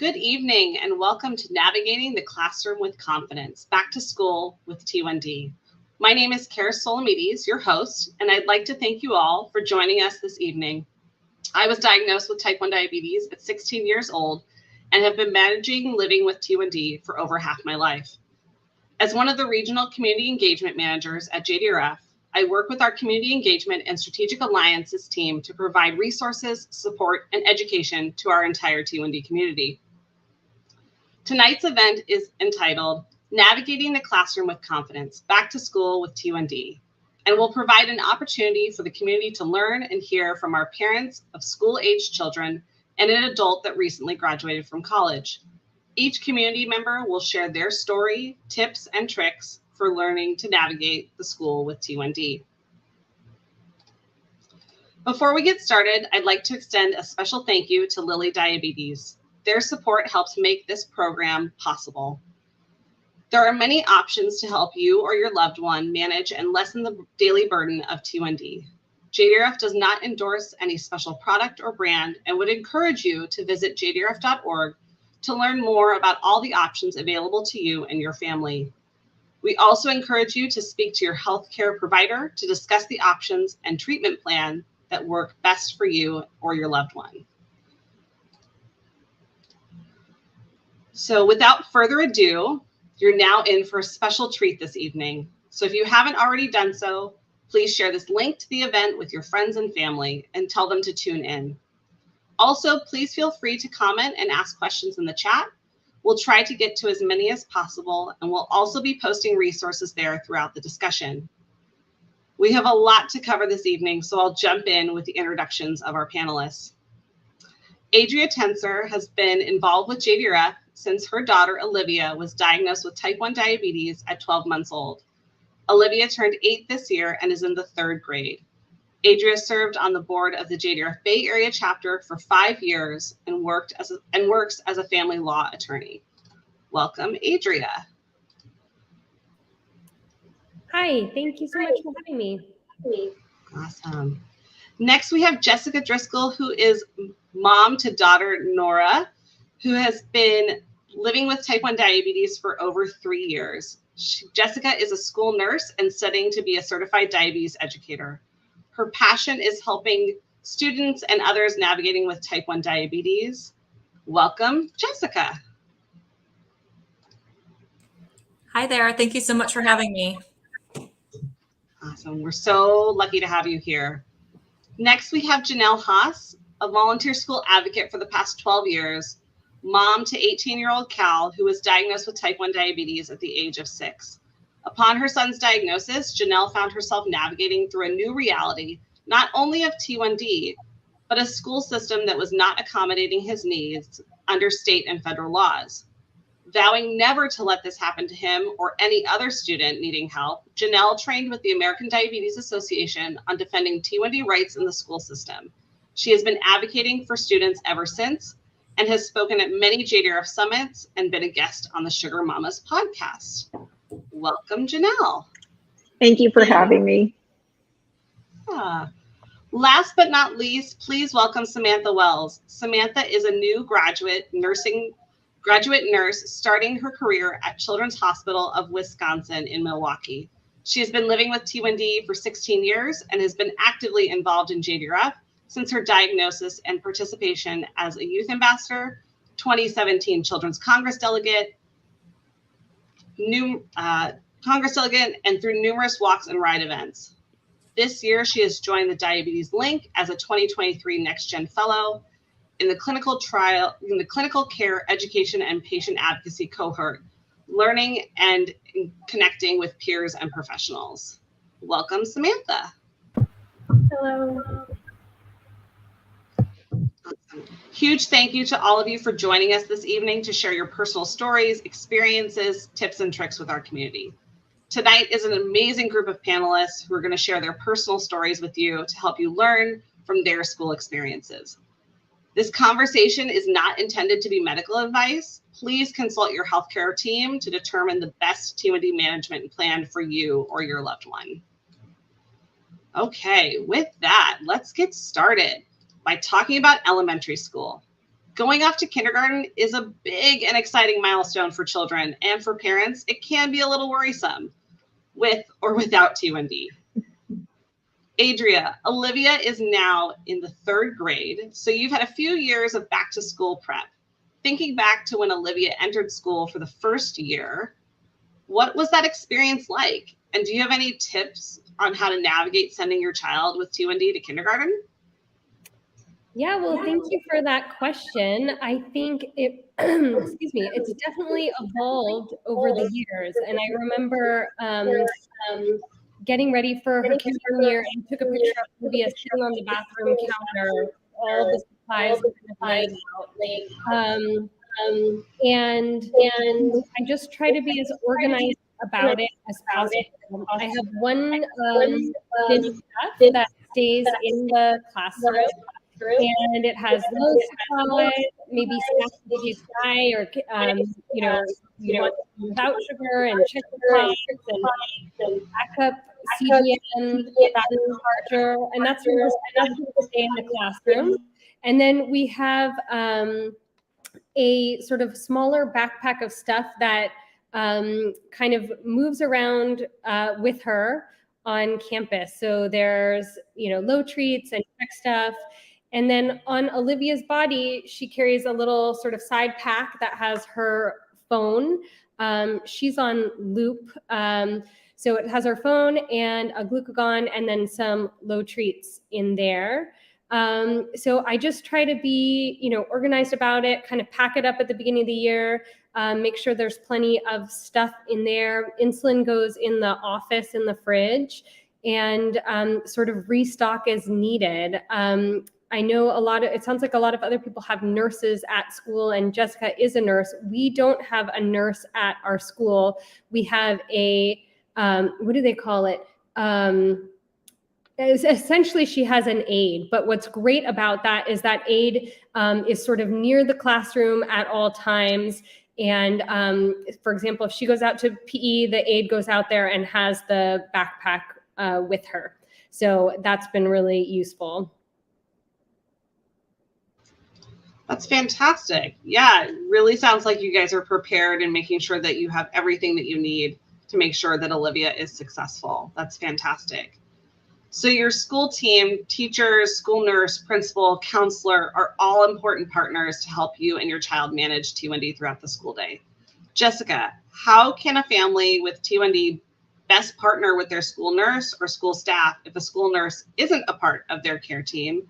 Good evening and welcome to Navigating the Classroom with Confidence, Back to School with T1D. My name is Kara Solomidis, your host, and I'd like to thank you all for joining us this evening. I was diagnosed with type 1 diabetes at 16 years old and have been managing living with T1D for over half my life. As one of the regional community engagement managers at JDRF, I work with our community engagement and strategic alliances team to provide resources, support, and education to our entire T1D community. Tonight's event is entitled Navigating the Classroom with Confidence, Back to School with T1D, and will provide an opportunity for the community to learn and hear from our parents of school-aged children and an adult that recently graduated from college. Each community member will share their story, tips, and tricks for learning to navigate the school with T1D. Before we get started, I'd like to extend a special thank you to Lilly Diabetes. Their support helps make this program possible. There are many options to help you or your loved one manage and lessen the daily burden of T1D. JDRF does not endorse any special product or brand and would encourage you to visit jdrf.org to learn more about all the options available to you and your family. We also encourage you to speak to your healthcare provider to discuss the options and treatment plan that work best for you or your loved one. So without further ado, you're now in for a special treat this evening. So if you haven't already done so, please share this link to the event with your friends and family and tell them to tune in. Also, please feel free to comment and ask questions in the chat. We'll try to get to as many as possible, and we'll also be posting resources there throughout the discussion. We have a lot to cover this evening, so I'll jump in with the introductions of our panelists. Adria Tenser has been involved with JDRF since her daughter Olivia was diagnosed with type 1 diabetes at 12 months old. Olivia turned 8 this year and is in the 3rd grade. Adria served on the board of the JDRF Bay Area chapter for 5 years and works as a family law attorney. Welcome, Adria. Hi, thank you so much for having me. Awesome. Next, we have Jessica Driscoll, who is mom to daughter Nora, who has been living with type 1 diabetes for over 3 years. Jessica is a school nurse and studying to be a certified diabetes educator. Her passion is helping students and others navigating with type 1 diabetes. Welcome, Jessica. Hi there. Thank you so much for having me. Awesome. We're so lucky to have you here. Next, we have Janelle Haas, a volunteer school advocate for the past 12 years, mom to 18-year-old Cal, who was diagnosed with type 1 diabetes at the age of 6. Upon her son's diagnosis, Janelle found herself navigating through a new reality, not only of T1D, but a school system that was not accommodating his needs under state and federal laws. Vowing never to let this happen to him or any other student needing help, Janelle trained with the American Diabetes Association on defending T1D rights in the school system. She has been advocating for students ever since and has spoken at many JDRF summits and been a guest on the Sugar Mamas podcast. Welcome, Janelle. Thank you for having me. Last but not least, please welcome Samantha Wells. Samantha is a new graduate nurse starting her career at Children's Hospital of Wisconsin in Milwaukee. She has been living with T1D for 16 years and has been actively involved in JDRF since her diagnosis and participation as a youth ambassador, 2017 Children's Congress delegate, and through numerous walks and ride events. This year, she has joined the Diabetes Link as a 2023 Next Gen Fellow in the clinical care education and patient advocacy cohort, learning and connecting with peers and professionals. Welcome, Samantha. Hello. Awesome. Huge thank you to all of you for joining us this evening to share your personal stories, experiences, tips, and tricks with our community. Tonight is an amazing group of panelists who are going to share their personal stories with you to help you learn from their school experiences. This conversation is not intended to be medical advice. Please consult your healthcare team to determine the best T1D management plan for you or your loved one. Okay, with that, let's get started by talking about elementary school. Going off to kindergarten is a big and exciting milestone for children, and for parents, it can be a little worrisome with or without T1D. Adria, Olivia is now in the 3rd grade, so you've had a few years of back to school prep. Thinking back to when Olivia entered school for the first year, what was that experience like? And do you have any tips on how to navigate sending your child with T1D to kindergarten? Yeah, well, thank you for that question. I think it, excuse me, it's definitely evolved over the years. And I remember getting ready for her kindergarten year and took a picture of Olivia sitting on the bathroom counter, all the supplies kind of laid out. And I just try to be as organized about it as possible. I have one bin stuff that stays in the classroom, and it has low supplies, maybe snacks if you die, or you want without sugar and chicken pops and backup CDM, battery charger, and that's enough to stay in the classroom. And then we have a sort of smaller backpack of stuff that kind of moves around with her on campus. So there's, low treats and tech stuff. And then on Olivia's body, she carries a little sort of side pack that has her phone. She's on loop. So it has her phone and a glucagon and then some low treats in there. So I just try to be, organized about it, kind of pack it up at the beginning of the year, make sure there's plenty of stuff in there. Insulin goes in the office in the fridge, and sort of restock as needed. I know it sounds like a lot of other people have nurses at school, and Jessica is a nurse. We don't have a nurse at our school. We have a, what do they call it? Essentially, she has an aide, but what's great about that is that aide is sort of near the classroom at all times. And for example, if she goes out to PE, the aide goes out there and has the backpack with her. So that's been really useful. That's fantastic. Yeah, it really sounds like you guys are prepared and making sure that you have everything that you need to make sure that Olivia is successful. That's fantastic. So your school team, teachers, school nurse, principal, counselor are all important partners to help you and your child manage T1D throughout the school day. Jessica, how can a family with T1D best partner with their school nurse or school staff if a school nurse isn't a part of their care team?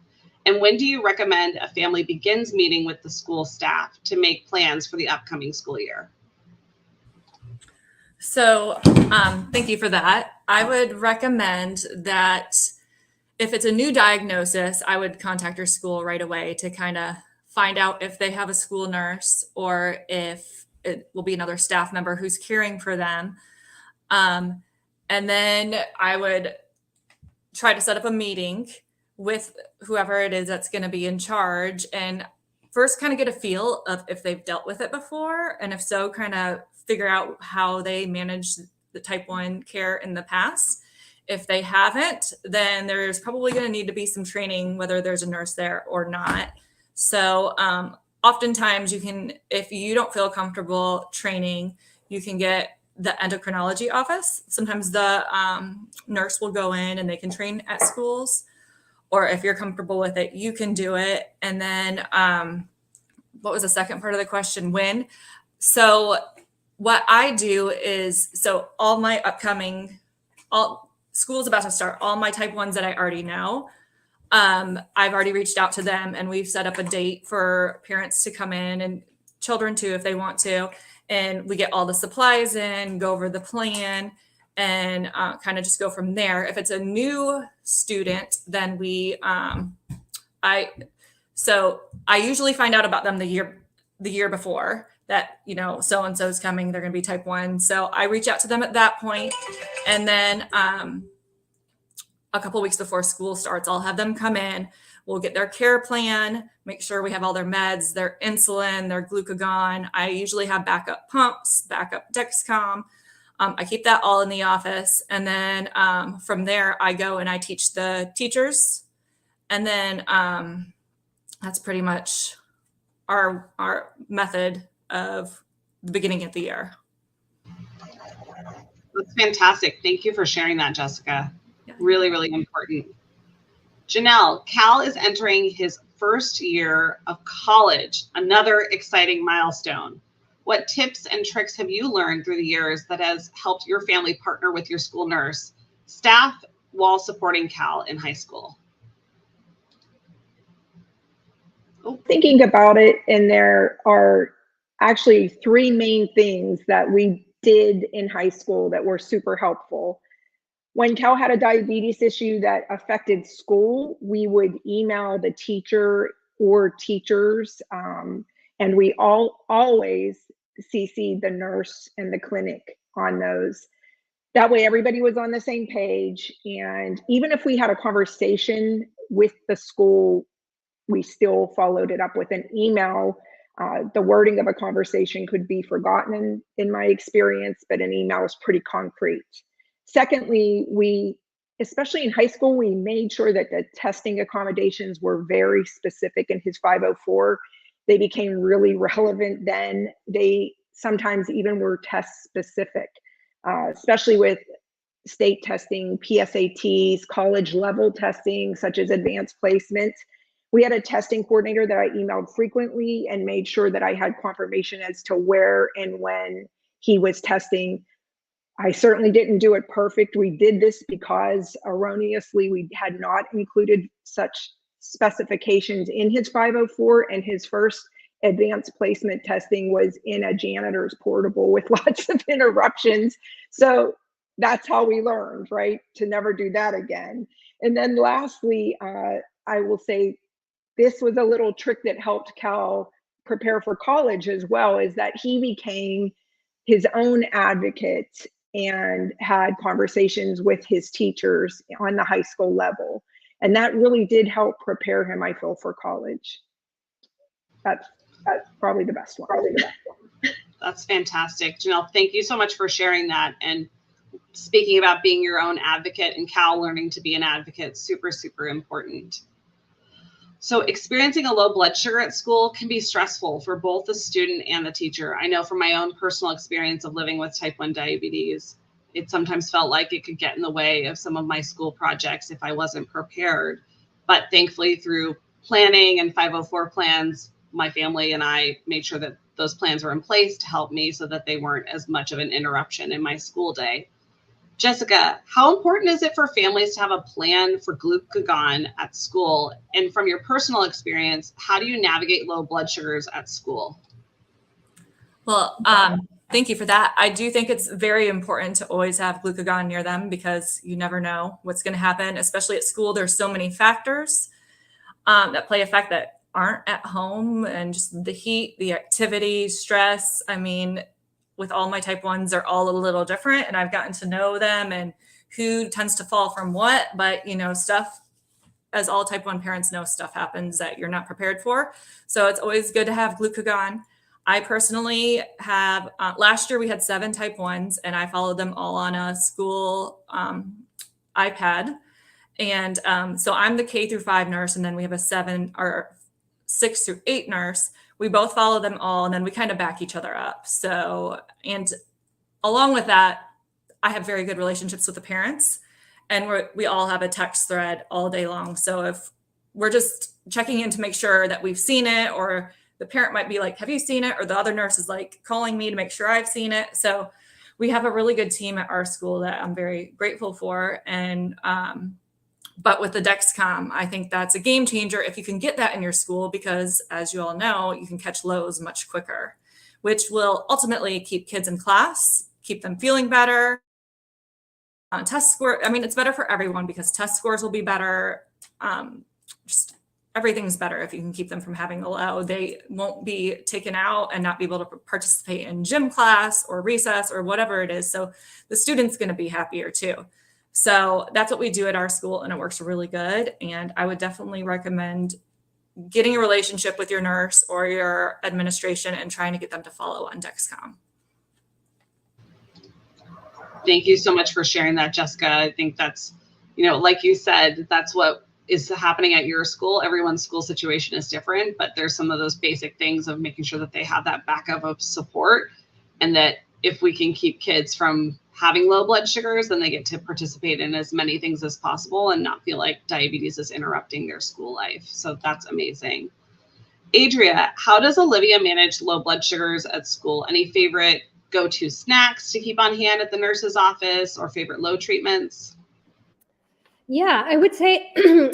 And when do you recommend a family begins meeting with the school staff to make plans for the upcoming school year? So thank you for that. I would recommend that if it's a new diagnosis, I would contact your school right away to kind of find out if they have a school nurse or if it will be another staff member who's caring for them. And then I would try to set up a meeting with whoever it is that's going to be in charge, and first kind of get a feel of if they've dealt with it before, and if so, kind of figure out how they managed the type 1 care in the past. If they haven't, then there's probably going to need to be some training, whether there's a nurse there or not. So oftentimes you can, if you don't feel comfortable training, you can get the endocrinology office. Sometimes the nurse will go in and they can train at schools. Or if you're comfortable with it, you can do it. And then what was the second part of the question? When? So what I do is, so all my school's about to start, all my type 1s that I already know, I've already reached out to them and we've set up a date for parents to come in and children too, if they want to. And we get all the supplies in, go over the plan, and kind of just go from there. If it's a new student, then I usually find out about them the year before that, so-and-so is coming, they're going to be type 1. So I reach out to them at that point. And then a couple weeks before school starts, I'll have them come in. We'll get their care plan, make sure we have all their meds, their insulin, their glucagon. I usually have backup pumps, backup Dexcom. I keep that all in the office. And then from there, I go and I teach the teachers. And then that's pretty much our method of the beginning of the year. That's fantastic. Thank you for sharing that, Jessica. Yeah. Really, really important. Janelle, Cal is entering his first year of college, another exciting milestone. What tips and tricks have you learned through the years that has helped your family partner with your school nurse staff while supporting Cal in high school? Thinking about it, and there are actually three main things that we did in high school that were super helpful. When Cal had a diabetes issue that affected school, we would email the teacher or teachers, and we always CC'd the nurse and the clinic on those. That way everybody was on the same page, and even if we had a conversation with the school, we still followed it up with an email. The wording of a conversation could be forgotten in my experience, but an email is pretty concrete. Secondly, we, especially in high school, we made sure that the testing accommodations were very specific in his 504. They became really relevant then. They sometimes even were test specific, especially with state testing, PSATs, college level testing, such as advanced placement. We had a testing coordinator that I emailed frequently and made sure that I had confirmation as to where and when he was testing. I certainly didn't do it perfect. We did this because erroneously we had not included such specifications in his 504, and his first advanced placement testing was in a janitor's portable with lots of interruptions. So that's how we learned, right? To never do that again. And then lastly, I will say, this was a little trick that helped Cal prepare for college as well, is that he became his own advocate and had conversations with his teachers on the high school level. And that really did help prepare him, I feel, for college. That's probably the best one. That's fantastic. Janelle, thank you so much for sharing that. And speaking about being your own advocate and Cal learning to be an advocate, super, super important. So experiencing a low blood sugar at school can be stressful for both the student and the teacher. I know from my own personal experience of living with type 1 diabetes, it sometimes felt like it could get in the way of some of my school projects if I wasn't prepared. But thankfully, through planning and 504 plans, my family and I made sure that those plans were in place to help me so that they weren't as much of an interruption in my school day. Jessica, how important is it for families to have a plan for glucagon at school? And from your personal experience, how do you navigate low blood sugars at school? Well, thank you for that. I do think it's very important to always have glucagon near them because you never know what's going to happen, especially at school. There's so many factors that play a fact that aren't at home, and just the heat, the activity, stress. I mean, with all my type 1s, they're all a little different, and I've gotten to know them and who tends to fall from what. But, you know, stuff, as all type 1 parents know, stuff happens that you're not prepared for. So it's always good to have glucagon. I personally have, last year we had 7 type 1s, and I followed them all on a school iPad. And so I'm the K through 5 nurse, and then we have a 7 or 6 through 8 nurse. We both follow them all, and then we kind of back each other up. So, and along with that, I have very good relationships with the parents, and we all have a text thread all day long. So if we're just checking in to make sure that we've seen it, or the parent might be like, have you seen it? Or the other nurse is like calling me to make sure I've seen it. So we have a really good team at our school that I'm very grateful for. And, but with the Dexcom, I think that's a game changer if you can get that in your school, because as you all know, you can catch lows much quicker, which will ultimately keep kids in class, keep them feeling better. Test score, I mean, it's better for everyone because test scores will be better. Just everything's better if you can keep them from having a low. They won't be taken out and not be able to participate in gym class or recess or whatever it is. So the student's going to be happier too. So that's what we do at our school, and it works really good. And I would definitely recommend getting a relationship with your nurse or your administration and trying to get them to follow on Dexcom. Thank you so much for sharing that, Jessica. I think that's, you know, like you said, that's what is happening at your school. Everyone's school situation is different, but there's some of those basic things of making sure that they have that backup of support, and that if we can keep kids from having low blood sugars, then they get to participate in as many things as possible and not feel like diabetes is interrupting their school life. So that's amazing. Adria, how does Olivia manage low blood sugars at school? Any favorite go-to snacks to keep on hand at the nurse's office, or favorite low treatments? Yeah, I would say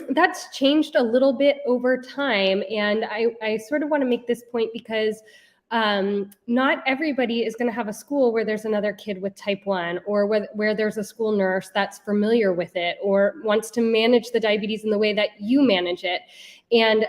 that's changed a little bit over time. And I sort of want to make this point because not everybody is going to have a school where there's another kid with type 1, or where there's a school nurse that's familiar with it or wants to manage the diabetes in the way that you manage it. And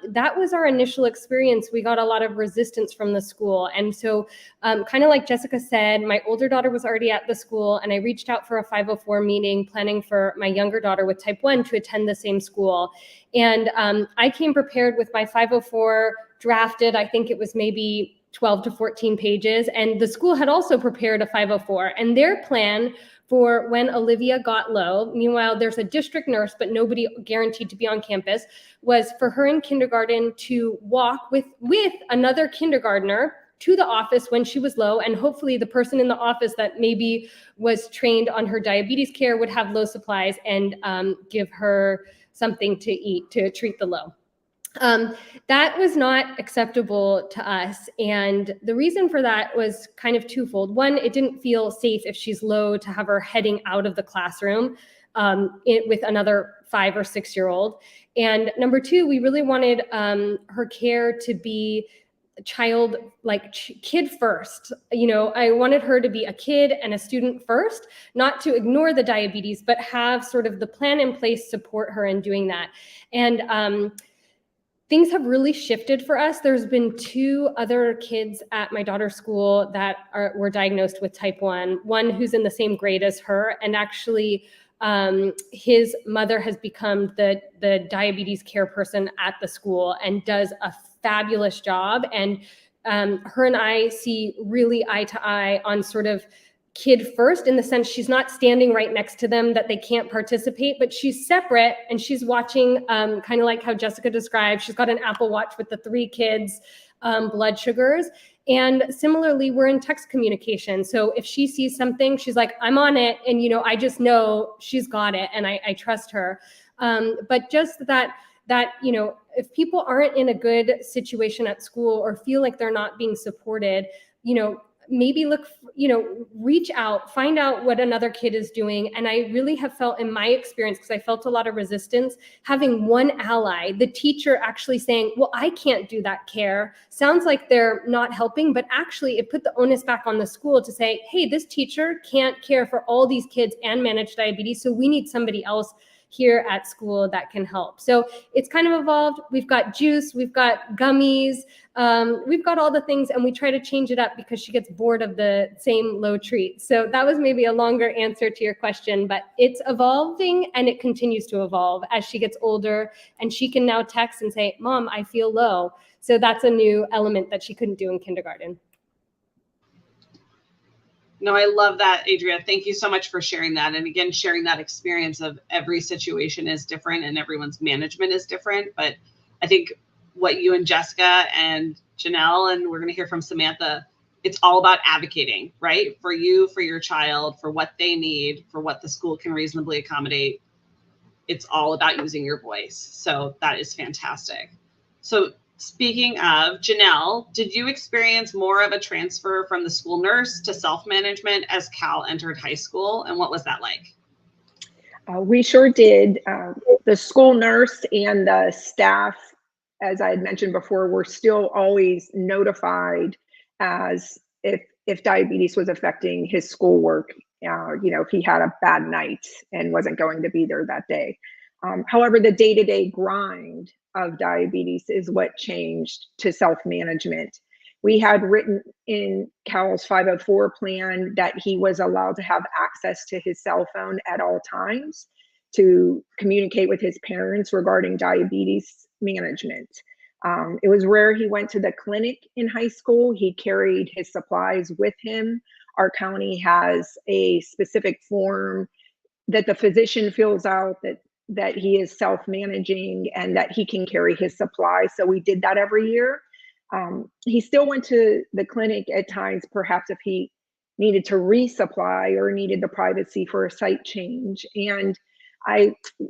that was our initial experience. We got a lot of resistance from the school. And so kind of like Jessica said, my older daughter was already at the school, and I reached out for a 504 meeting planning for my younger daughter with type 1 to attend the same school. And I came prepared with my 504 drafted. I think it was maybe 12 to 14 pages. And the school had also prepared a 504. And their plan for when Olivia got low, meanwhile, there's a district nurse, but nobody guaranteed to be on campus, was for her in kindergarten to walk with another kindergartner to the office when she was low. And hopefully the person in the office that maybe was trained on her diabetes care would have low supplies and give her something to eat to treat the low. That was not acceptable to us. And the reason for that was kind of twofold. One, it didn't feel safe if she's low to have her heading out of the classroom with another 5 or 6 year old. And number two, we really wanted her care to be kid first. I wanted her to be a kid and a student first, not to ignore the diabetes, but have sort of the plan in place, support her in doing that. And things have really shifted for us. There's been 2 other kids at my daughter's school that were diagnosed with type 1, one who's in the same grade as her. And actually, his mother has become the diabetes care person at the school and does a fabulous job. And her and I see really eye to eye on sort of kid first, in the sense she's not standing right next to them that they can't participate, but she's separate and she's watching, kind of like how Jessica described. She's got an Apple Watch with the 3 kids' blood sugars. And similarly, we're in text communication. So if she sees something, she's like, I'm on it. And, I just know she's got it and I trust her. But just that, if people aren't in a good situation at school or feel like they're not being supported, maybe reach out, find out what another kid is doing. And I really have felt in my experience, because I felt a lot of resistance, having one ally, the teacher actually saying, well, I can't do that care. Sounds like they're not helping, but actually it put the onus back on the school to say, hey, this teacher can't care for all these kids and manage diabetes. So we need somebody else here at school that can help. So it's kind of evolved. We've got juice, we've got gummies, we've got all the things, and we try to change it up because she gets bored of the same low treats. So that was maybe a longer answer to your question, but it's evolving and it continues to evolve as she gets older, and she can now text and say, Mom, I feel low. So that's a new element that she couldn't do in kindergarten. No, I love that, Adria. Thank you so much for sharing that. And again, sharing that experience of every situation is different and everyone's management is different. But I think what you and Jessica and Janelle, and we're going to hear from Samantha, it's all about advocating, right? For you, for your child, for what they need, for what the school can reasonably accommodate. It's all about using your voice. So that is fantastic. So speaking of, Janelle, did you experience more of a transfer from the school nurse to self-management as Cal entered high school? And what was that like? We sure did. The school nurse and the staff, as I had mentioned before, were still always notified as if diabetes was affecting his schoolwork. If he had a bad night and wasn't going to be there that day. However, the day-to-day grind of diabetes is what changed to self-management. We had written in Cal's 504 plan that he was allowed to have access to his cell phone at all times to communicate with his parents regarding diabetes management. It was rare he went to the clinic in high school. He carried his supplies with him. Our county has a specific form that the physician fills out that that he is self-managing and that he can carry his supply. So we did that every year. He still went to the clinic at times, perhaps if he needed to resupply or needed the privacy for a site change. And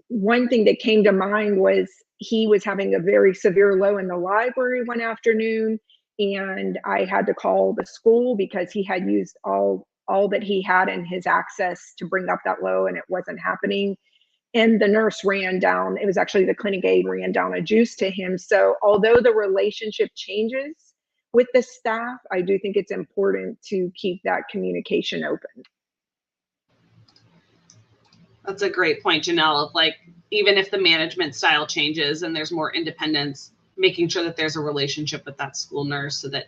one thing that came to mind was he was having a very severe low in the library one afternoon, and I had to call the school because he had used all that he had in his access to bring up that low, and it wasn't happening. And the nurse ran down, it was actually the clinic aide, ran down a juice to him. So although the relationship changes with the staff, I do think it's important to keep that communication open. That's a great point, Janelle, of like, even if the management style changes and there's more independence, making sure that there's a relationship with that school nurse so that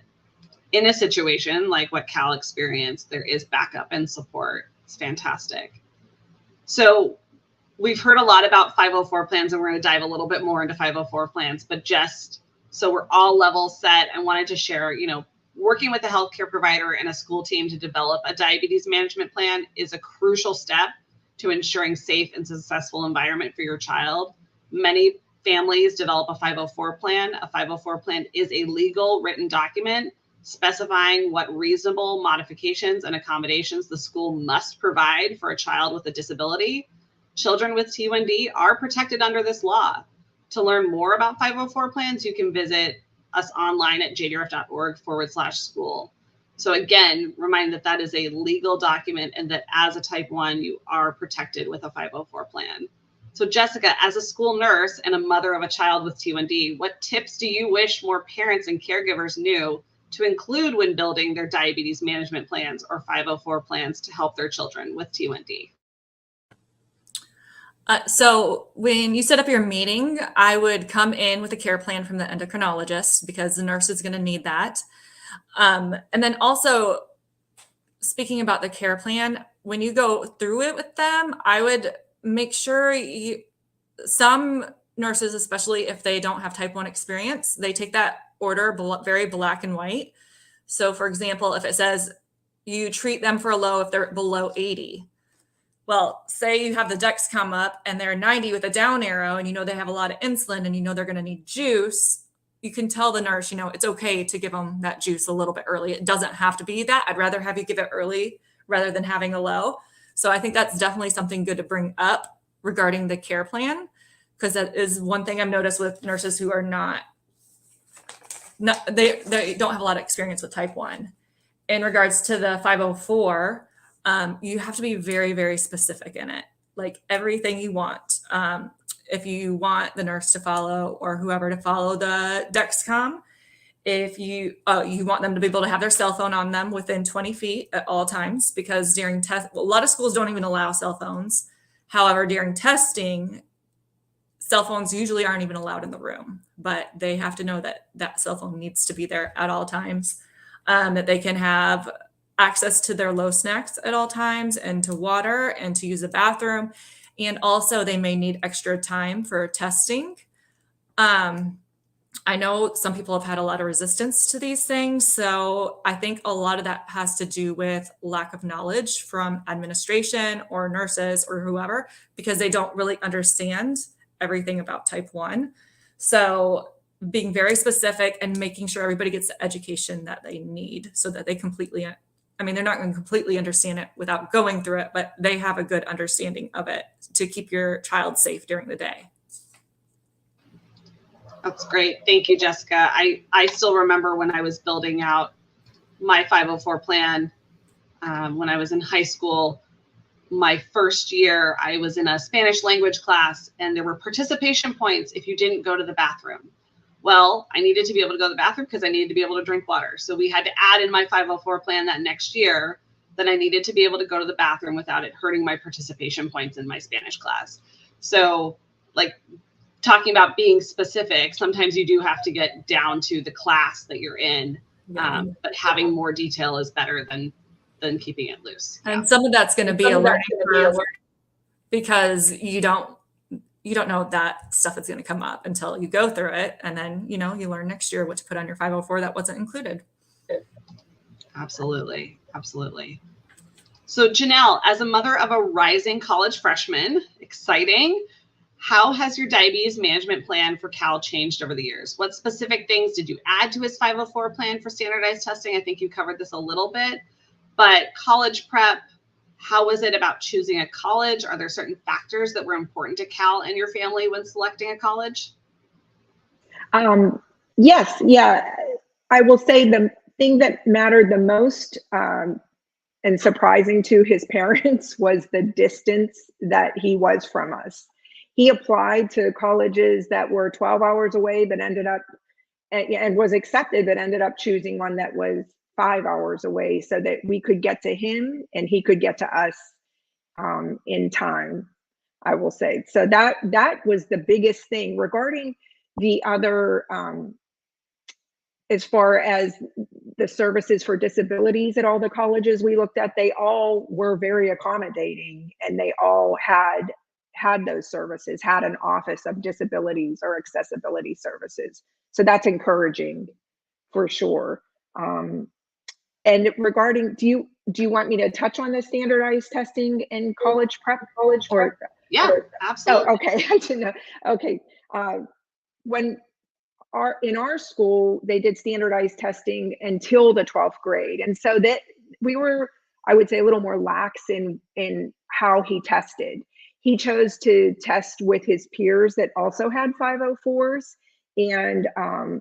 in a situation like what Cal experienced, there is backup and support. It's fantastic. So we've heard a lot about 504 plans, and we're going to dive a little bit more into 504 plans, but just so we're all level set, I wanted to share, working with a healthcare provider and a school team to develop a diabetes management plan is a crucial step to ensuring safe and successful environment for your child. Many families develop a 504 plan. A 504 plan is a legal written document specifying what reasonable modifications and accommodations the school must provide for a child with a disability. Children with T1D are protected under this law. To learn more about 504 plans, you can visit us online at jdrf.org/school. So again, remind that is a legal document and that as a type 1, you are protected with a 504 plan. So Jessica, as a school nurse and a mother of a child with T1D, what tips do you wish more parents and caregivers knew to include when building their diabetes management plans or 504 plans to help their children with T1D? So when you set up your meeting, I would come in with a care plan from the endocrinologist because the nurse is going to need that. And then also speaking about the care plan, when you go through it with them, I would make sure some nurses, especially if they don't have type 1 experience, they take that order very black and white. So for example, if it says you treat them for a low if they're below 80, well, say you have the Dex come up and they're 90 with a down arrow and they have a lot of insulin and they're going to need juice, you can tell the nurse, it's okay to give them that juice a little bit early. It doesn't have to be that. I'd rather have you give it early rather than having a low. So I think that's definitely something good to bring up regarding the care plan, because that is one thing I've noticed with nurses who are they don't have a lot of experience with type 1. In regards to the 504, you have to be very, very specific in it, like everything you want. If you want the nurse to follow or whoever to follow the Dexcom, if you want them to be able to have their cell phone on them within 20 feet at all times, because during a lot of schools don't even allow cell phones. However, during testing, cell phones usually aren't even allowed in the room, but they have to know that that cell phone needs to be there at all times, that they can have access to their low snacks at all times and to water and to use the bathroom. And also they may need extra time for testing. I know some people have had a lot of resistance to these things. So I think a lot of that has to do with lack of knowledge from administration or nurses or whoever, because they don't really understand everything about type 1. So being very specific and making sure everybody gets the education that they need so that they they're not going to completely understand it without going through it, but they have a good understanding of it to keep your child safe during the day. That's great. Thank you, Jessica. I still remember when I was building out my 504 plan when I was in high school. My first year, I was in a Spanish language class, and there were participation points if you didn't go to the bathroom. Well, I needed to be able to go to the bathroom because I needed to be able to drink water. So we had to add in my 504 plan that next year that I needed to be able to go to the bathroom without it hurting my participation points in my Spanish class. So talking about being specific, sometimes you do have to get down to the class that you're in, but having more detail is better than keeping it loose. And some of that's going to be a learning curve because you don't know that stuff is going to come up until you go through it. And then, you learn next year what to put on your 504 that wasn't included. Absolutely. Absolutely. So Janelle, as a mother of a rising college freshman, exciting, How has your diabetes management plan for Cal changed over the years? What specific things did you add to his 504 plan for standardized testing? I think you covered this a little bit, but college prep, how was it about choosing a college? Are there certain factors that were important to Cal and your family when selecting a college? Yes, yeah. I will say the thing that mattered the most and surprising to his parents was the distance that he was from us. He applied to colleges that were 12 hours away, but ended up and was accepted, but ended up choosing one that was 5 hours away so that we could get to him and he could get to us in time, I will say. So that was the biggest thing. Regarding the other, as far as the services for disabilities at all the colleges we looked at, they all were very accommodating, and they all had those services, had an office of disabilities or accessibility services. So that's encouraging for sure. And regarding, do you want me to touch on the standardized testing in college prep? Yeah, absolutely. Oh, okay. I didn't know. Okay. When in our school, they did standardized testing until the 12th grade. And so that we were, I would say, a little more lax in how he tested. He chose to test with his peers that also had 504s, and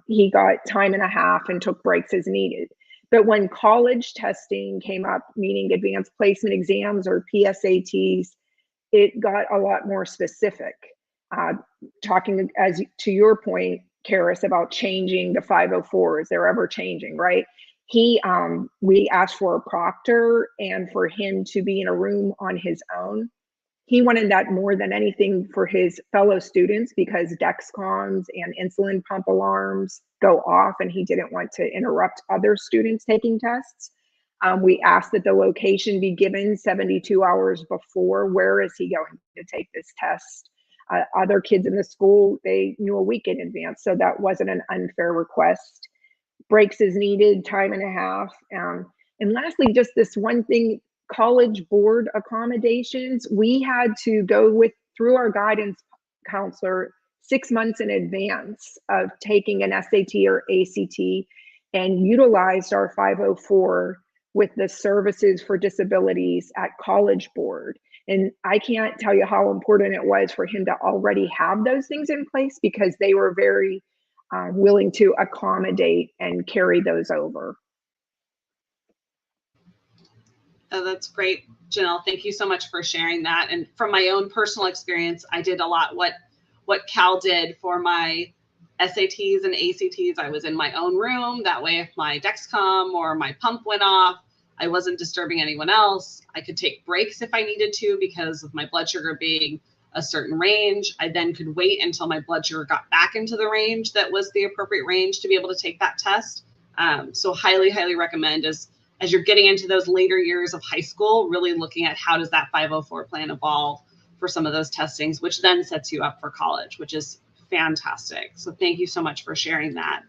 he got time and a half and took breaks as needed. But when college testing came up, meaning advanced placement exams or PSATs, it got a lot more specific. Talking as to your point, Karis, about changing the 504s, they're ever changing, right? We asked for a proctor and for him to be in a room on his own. He wanted that more than anything for his fellow students because Dexcoms and insulin pump alarms go off, and he didn't want to interrupt other students taking tests. We asked that the location be given 72 hours before. Where is he going to take this test? Other kids in the school, they knew a week in advance, so that wasn't an unfair request. Breaks as needed, time and a half. And lastly, just this one thing, college board accommodations. We had to go through our guidance counselor 6 months in advance of taking an SAT or ACT, and utilized our 504 with the services for disabilities at college board. And I can't tell you how important it was for him to already have those things in place, because they were very willing to accommodate and carry those over. Oh, that's great, Janelle. Thank you so much for sharing that. And from my own personal experience, I did a lot what Cal did for my SATs and ACTs. I was in my own room. That way, if my Dexcom or my pump went off, I wasn't disturbing anyone else. I could take breaks if I needed to because of my blood sugar being a certain range. I then could wait until my blood sugar got back into the range that was the appropriate range to be able to take that test. So highly, highly recommend as you're getting into those later years of high school, really looking at how does that 504 plan evolve for some of those testings, which then sets you up for college, which is fantastic. So thank you so much for sharing that.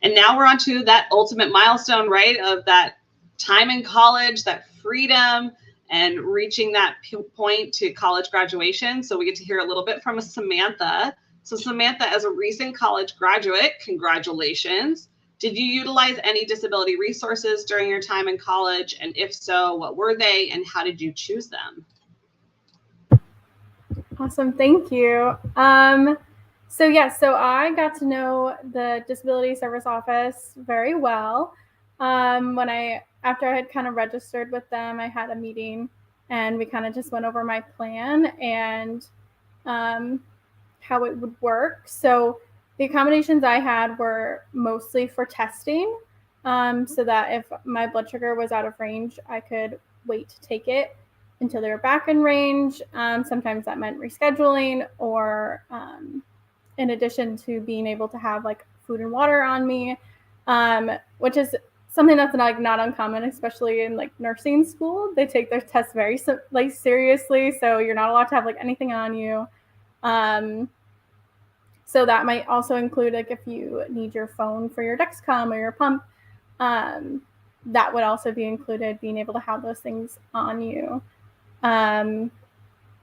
And now we're on to that ultimate milestone, right, of that time in college, that freedom, and reaching that point to college graduation. So we get to hear a little bit from Samantha. So Samantha, as a recent college graduate, congratulations. Did you utilize any disability resources during your time in college? And if so, what were they and how did you choose them? Awesome, thank you. So I got to know the Disability Service Office very well. After I had kind of registered with them, I had a meeting and we kind of just went over my plan and how it would work. So the accommodations I had were mostly for testing, so that if my blood sugar was out of range, I could wait to take it until they were back in range. Sometimes that meant rescheduling, or in addition to being able to have like food and water on me, which is something that's like not uncommon, especially in like nursing school. They take their tests very like seriously, so you're not allowed to have like anything on you. So that might also include like if you need your phone for your Dexcom or your pump, that would also be included, being able to have those things on you.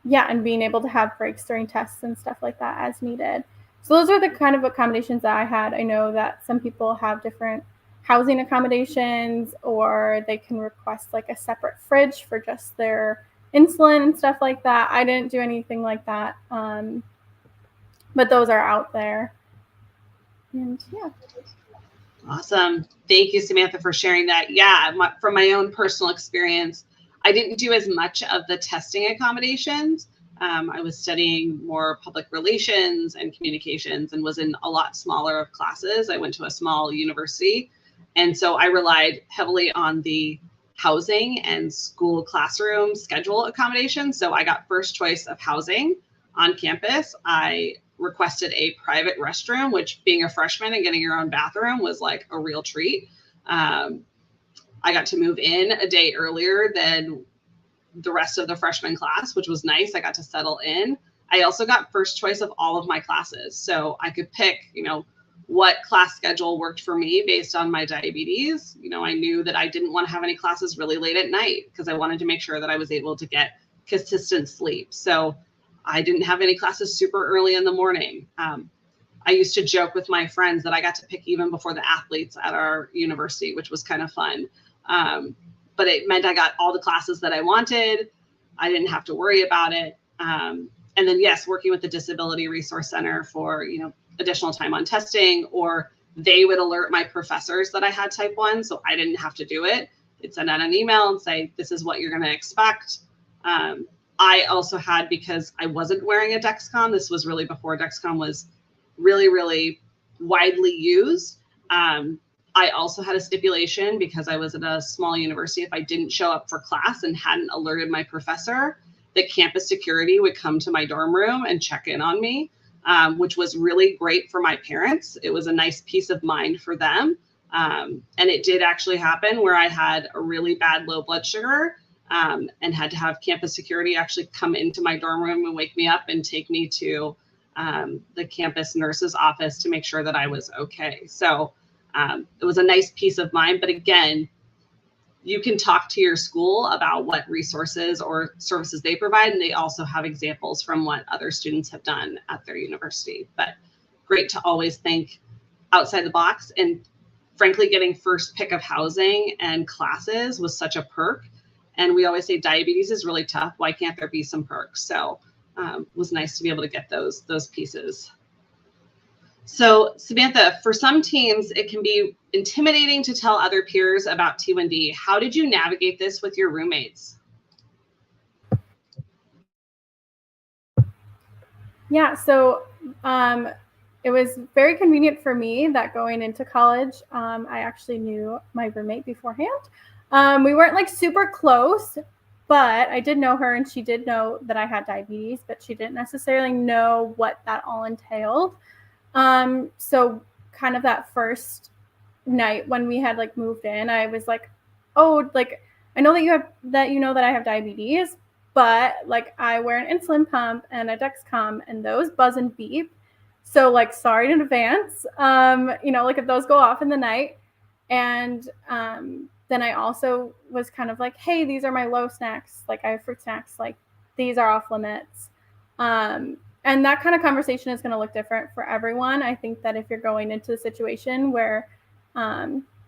yeah, and being able to have breaks during tests and stuff like that as needed. So those are the kind of accommodations that I had. I know that some people have different housing accommodations, or they can request like a separate fridge for just their insulin and stuff like that. I didn't do anything like that, but those are out there. And yeah. Awesome. Thank you, Samantha, for sharing that. Yeah, from my own personal experience, I didn't do as much of the testing accommodations. I was studying more public relations and communications and was in a lot smaller of classes. I went to a small university. And so I relied heavily on the housing and school classroom schedule accommodations. So I got first choice of housing on campus. I requested a private restroom, which, being a freshman and getting your own bathroom, was like a real treat. I got to move in a day earlier than the rest of the freshman class, which was nice. I got to settle in. I also got first choice of all of my classes. So I could pick, what class schedule worked for me based on my diabetes. I knew that I didn't want to have any classes really late at night because I wanted to make sure that I was able to get consistent sleep. So I didn't have any classes super early in the morning. I used to joke with my friends that I got to pick even before the athletes at our university, which was kind of fun. But it meant I got all the classes that I wanted. I didn't have to worry about it. And then, yes, working with the Disability Resource Center for, additional time on testing, or they would alert my professors that I had type 1, so I didn't have to do it. They'd send out an email and say, this is what you're going to expect. I also had, because I wasn't wearing a Dexcom, this was really before Dexcom was really, really widely used. I also had a stipulation, because I was at a small university, if I didn't show up for class and hadn't alerted my professor, that campus security would come to my dorm room and check in on me, which was really great for my parents. It was a nice peace of mind for them. And it did actually happen where I had a really bad low blood sugar, and had to have campus security actually come into my dorm room and wake me up and take me to the campus nurse's office to make sure that I was okay. So it was a nice peace of mind. But again, you can talk to your school about what resources or services they provide, and they also have examples from what other students have done at their university. But great to always think outside the box. And frankly, getting first pick of housing and classes was such a perk. And we always say diabetes is really tough. Why can't there be some perks? So it was nice to be able to get those pieces. So Samantha, for some teams, it can be intimidating to tell other peers about T1D. How did you navigate this with your roommates? Yeah, so it was very convenient for me that going into college, I actually knew my roommate beforehand. We weren't like super close, but I did know her, and she did know that I had diabetes, but she didn't necessarily know what that all entailed. So kind of that first night when we had like moved in, I was like, oh, like, I know that you know that I have diabetes, but like I wear an insulin pump and a Dexcom, and those buzz and beep. So like, sorry in advance, like if those go off in the night. And then I also was kind of like, hey, these are my low snacks. Like I have fruit snacks, like these are off limits. And that kind of conversation is going to look different for everyone. I think that if you're going into a situation where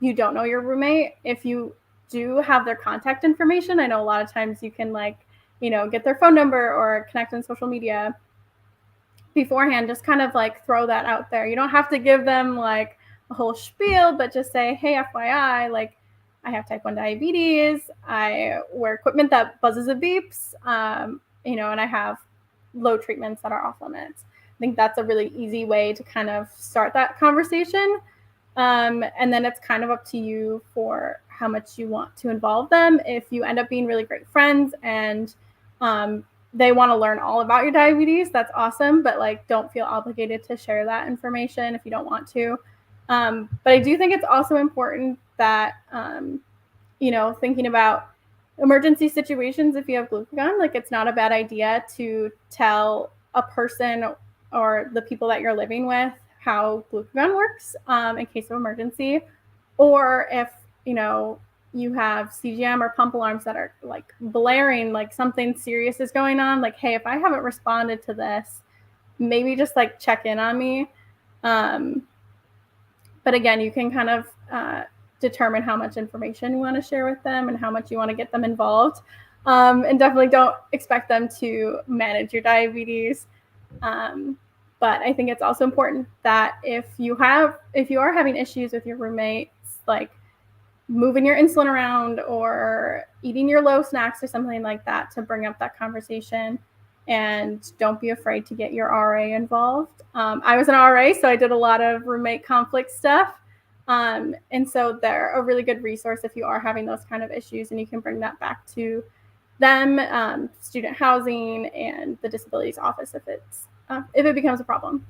you don't know your roommate, if you do have their contact information, I know a lot of times you can get their phone number or connect on social media beforehand. Just kind of like throw that out there. You don't have to give them like a whole spiel, but just say, hey, FYI, like I have type 1 diabetes. I wear equipment that buzzes and beeps, and I have low treatments that are off limits. I think that's a really easy way to kind of start that conversation. And then it's kind of up to you for how much you want to involve them. If you end up being really great friends and they want to learn all about your diabetes, that's awesome. But like, don't feel obligated to share that information if you don't want to. But I do think it's also important that, thinking about emergency situations, if you have glucagon, like it's not a bad idea to tell a person or the people that you're living with how glucagon works in case of emergency. Or if, you have CGM or pump alarms that are like blaring, like something serious is going on, like, hey, if I haven't responded to this, maybe just like check in on me. But again, you can kind of determine how much information you want to share with them and how much you want to get them involved. And definitely don't expect them to manage your diabetes. But I think it's also important that if you are having issues with your roommates, like moving your insulin around or eating your low snacks or something like that, to bring up that conversation. And don't be afraid to get your RA involved. I was an RA, so I did a lot of roommate conflict stuff. And so they're a really good resource if you are having those kind of issues, and you can bring that back to them, student housing and the disabilities office if it becomes a problem.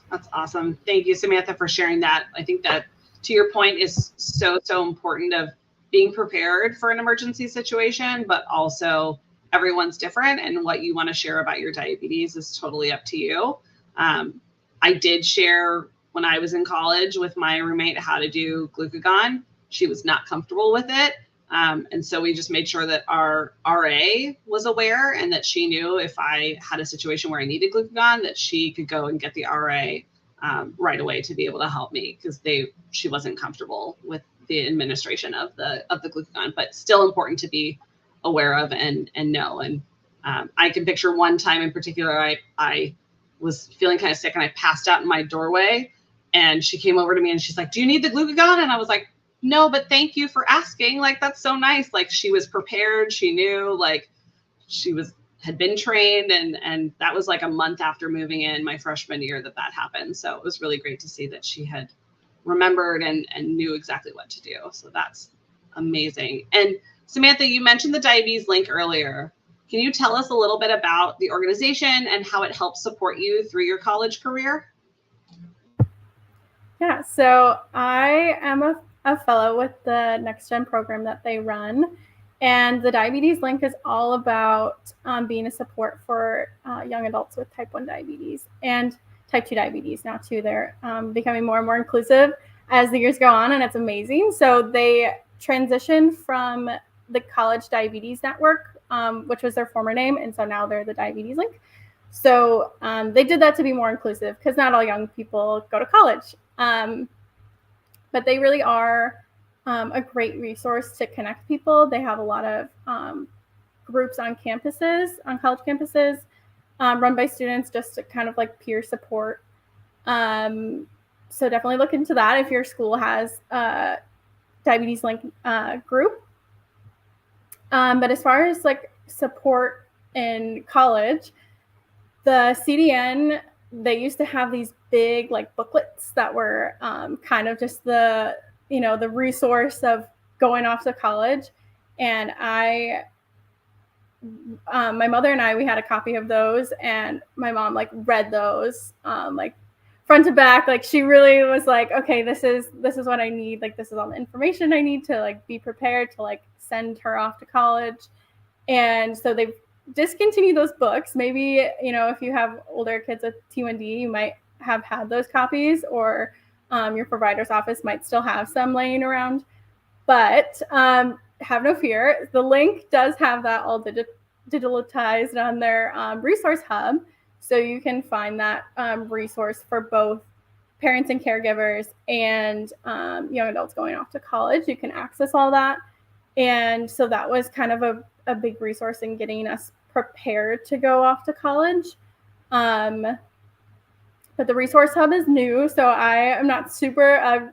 That's awesome. Thank you, Samantha, for sharing that. I think that, to your point, is so important of being prepared for an emergency situation, but also everyone's different, and what you want to share about your diabetes is totally up to you. I did share when I was in college with my roommate how to do glucagon. She was not comfortable with it. And so we just made sure that our RA was aware, and that she knew if I had a situation where I needed glucagon, that she could go and get the RA right away to be able to help me, because she wasn't comfortable with the administration of the glucagon. But still important to be aware of and know. And I can picture one time in particular, I was feeling kind of sick and I passed out in my doorway, and she came over to me and she's like, "Do you need the glucagon?" And I was like, "No, but thank you for asking. Like, that's so nice." Like, she was prepared. She knew, like, had been trained, and that was like a month after moving in my freshman year that happened. So it was really great to see that she had remembered and knew exactly what to do. So that's amazing. And Samantha, you mentioned the Diabetes Link earlier. Can you tell us a little bit about the organization and how it helps support you through your college career? Yeah, so I am a fellow with the Next Gen program that they run. And the Diabetes Link is all about being a support for young adults with type 1 diabetes and type 2 diabetes now too. They're becoming more and more inclusive as the years go on, and it's amazing. So they transitioned from the College Diabetes Network, which was their former name, and so now they're the Diabetes Link. So they did that to be more inclusive, because not all young people go to college. But they really are a great resource to connect people. They have a lot of groups on campuses, on college campuses, run by students, just to kind of like peer support. So definitely look into that if your school has a Diabetes Link group. But as far as like support in college, the CDN, they used to have these big like booklets that were kind of just the resource of going off to college. And my mother and I, we had a copy of those, and my mom like read those like front to back. Like, she really was like, okay, this is what I need. Like, this is all the information I need to like be prepared to like send her off to college. And so they've discontinue those books. Maybe, if you have older kids with T1D, you might have had those copies, or your provider's office might still have some laying around. But have no fear. The link does have that all digitalized on their resource hub. So you can find that resource for both parents and caregivers and young adults going off to college. You can access all that. And so that was kind of a big resource in getting us prepared to go off to college. But the resource hub is new, so I'm not super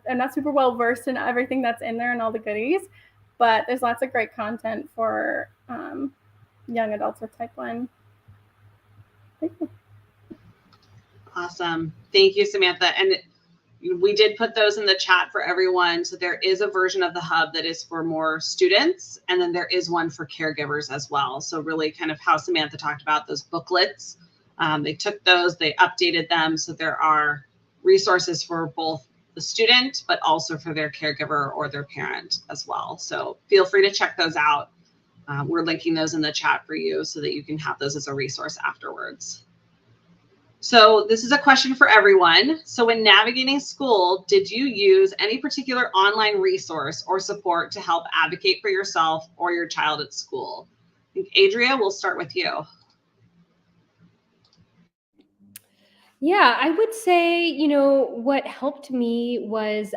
well versed in everything that's in there and all the goodies, but there's lots of great content for young adults with type 1. Thank you. Awesome. Thank you, Samantha. And we did put those in the chat for everyone. So there is a version of the hub that is for more students, and then there is one for caregivers as well. So really kind of how Samantha talked about those booklets. They took those, they updated them. So there are resources for both the student, but also for their caregiver or their parent as well. So feel free to check those out. We're linking those in the chat for you so that you can have those as a resource afterwards. So this is a question for everyone. So when navigating school, did you use any particular online resource or support to help advocate for yourself or your child at school? I think Adria, we'll start with you. Yeah, I would say, what helped me was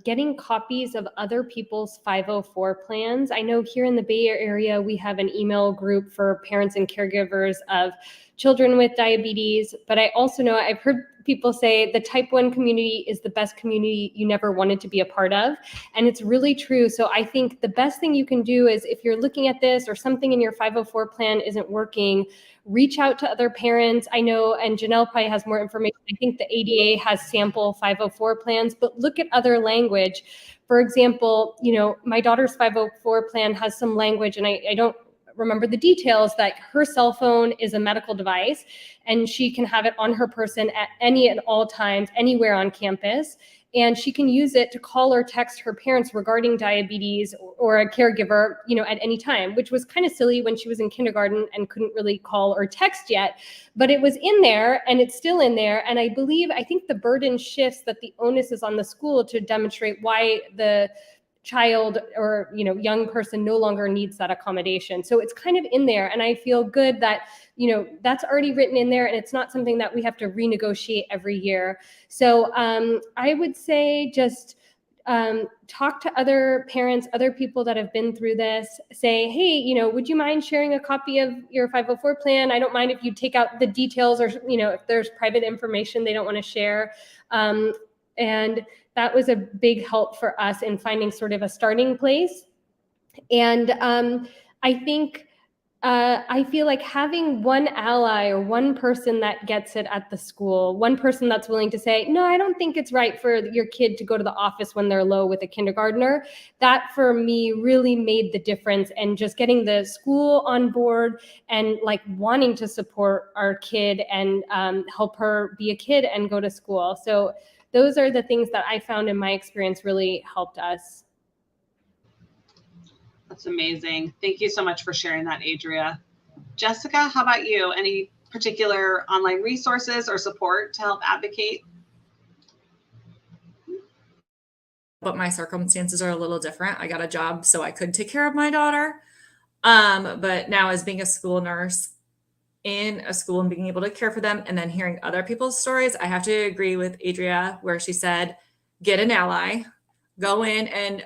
getting copies of other people's 504 plans. I know here in the Bay Area, we have an email group for parents and caregivers of children with diabetes, but I also know I've heard people say the type 1 community is the best community you never wanted to be a part of. And it's really true. So I think the best thing you can do is if you're looking at this or something in your 504 plan isn't working, reach out to other parents. I know, and Janelle probably has more information. I think the ADA has sample 504 plans, but look at other language. For example, my daughter's 504 plan has some language, and I don't remember the details, that her cell phone is a medical device and she can have it on her person at any and all times, anywhere on campus. And she can use it to call or text her parents regarding diabetes or a caregiver, at any time, which was kind of silly when she was in kindergarten and couldn't really call or text yet, but it was in there and it's still in there. And I think the burden shifts, that the onus is on the school to demonstrate why the child or young person no longer needs that accommodation. So it's kind of in there, and I feel good that that's already written in there, and it's not something that we have to renegotiate every year. So I would say just talk to other parents, other people that have been through this. Say, hey, would you mind sharing a copy of your 504 plan? I don't mind if you take out the details, or if there's private information they don't want to share. And that was a big help for us in finding sort of a starting place. And I feel like having one ally or one person that gets it at the school, one person that's willing to say, no, I don't think it's right for your kid to go to the office when they're low with a kindergartner. That for me really made the difference, and just getting the school on board and like wanting to support our kid and help her be a kid and go to school. So those are the things that I found in my experience really helped us. That's amazing. Thank you so much for sharing that, Adria. Jessica, how about you? Any particular online resources or support to help advocate? But my circumstances are a little different. I got a job so I could take care of my daughter. But now, as being a school nurse in a school and being able to care for them, and then hearing other people's stories, I have to agree with Adria where she said, get an ally, go in, and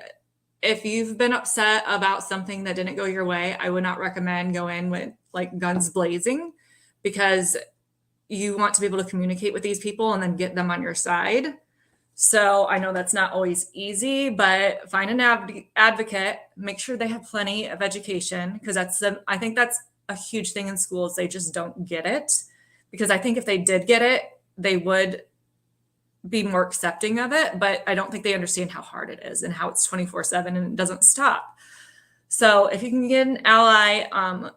if you've been upset about something that didn't go your way, I would not recommend go in with like guns blazing, because you want to be able to communicate with these people and then get them on your side. So I know that's not always easy, but find an advocate, make sure they have plenty of education, because I think that's a huge thing in schools. They just don't get it, because I think if they did get it, they would be more accepting of it, but I don't think they understand how hard it is and how it's 24/7 and it doesn't stop. So if you can get an ally,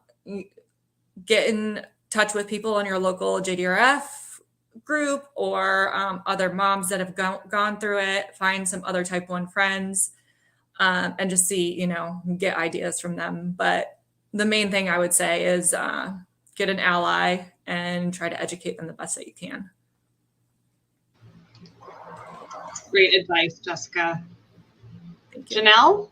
get in touch with people in your local JDRF group or other moms that have gone through it, find some other type 1 friends, and just see, get ideas from them. But the main thing I would say is get an ally and try to educate them the best that you can. Great advice, Jessica. Janelle?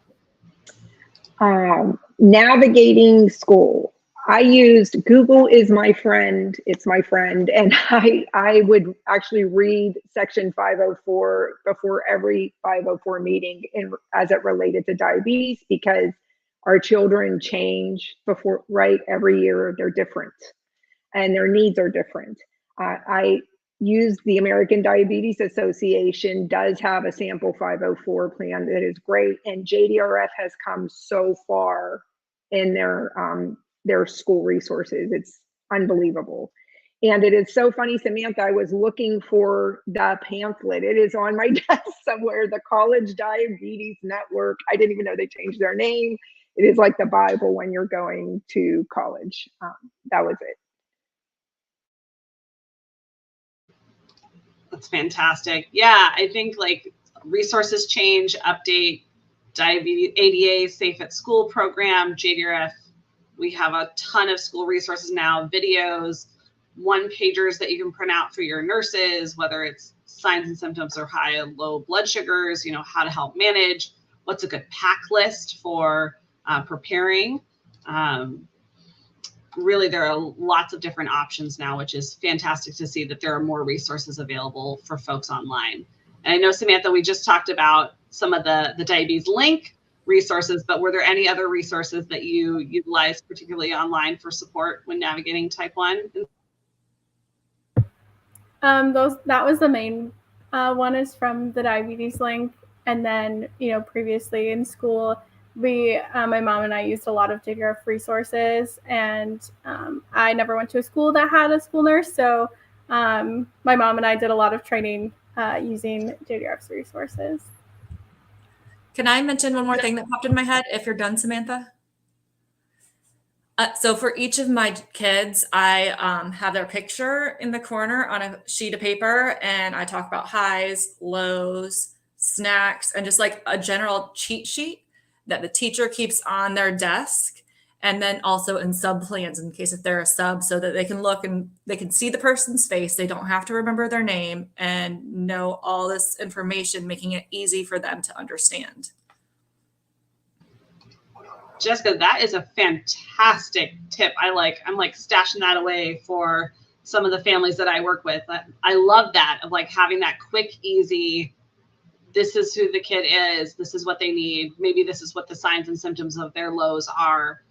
Navigating school. I used Google is my friend. It's my friend. And I would actually read section 504 before every 504 meeting as it related to diabetes, because our children change every year. They're different and their needs are different. I use the American Diabetes Association does have a sample 504 plan that is great, and JDRF has come so far in their school resources. It's unbelievable. And it is so funny, Samantha, I was looking for the pamphlet. It is on my desk somewhere, the College Diabetes Network. I didn't even know they changed their name. It is like the Bible when you're going to college. That was it. That's fantastic. Yeah, I think like resources change, update, diabetes, ADA, Safe at School program, JDRF. We have a ton of school resources now, videos, one pagers that you can print out for your nurses, whether it's signs and symptoms or high and low blood sugars, how to help manage, what's a good pack list for preparing. Really, there are lots of different options now, which is fantastic to see that there are more resources available for folks online. And I know, Samantha, we just talked about some of the Diabetes Link resources, but were there any other resources that you utilized, particularly online, for support when navigating type 1? That was the main one, is from the Diabetes Link. And then, previously in school, my mom and I used a lot of JDRF resources, and I never went to a school that had a school nurse. So my mom and I did a lot of training using JDRF's resources. Can I mention one more thing that popped in my head if you're done, Samantha? So for each of my kids, I have their picture in the corner on a sheet of paper, and I talk about highs, lows, snacks, and just like a general cheat sheet that the teacher keeps on their desk, and then also in sub plans in case if they're a sub, so that they can look and they can see the person's face. They don't have to remember their name and know all this information, making it easy for them to understand. Jessica, that is a fantastic tip. I'm like stashing that away for some of the families that I work with. I love that, of like having that quick, easy, this is who the kid is, this is what they need, maybe this is what the signs and symptoms of their lows are.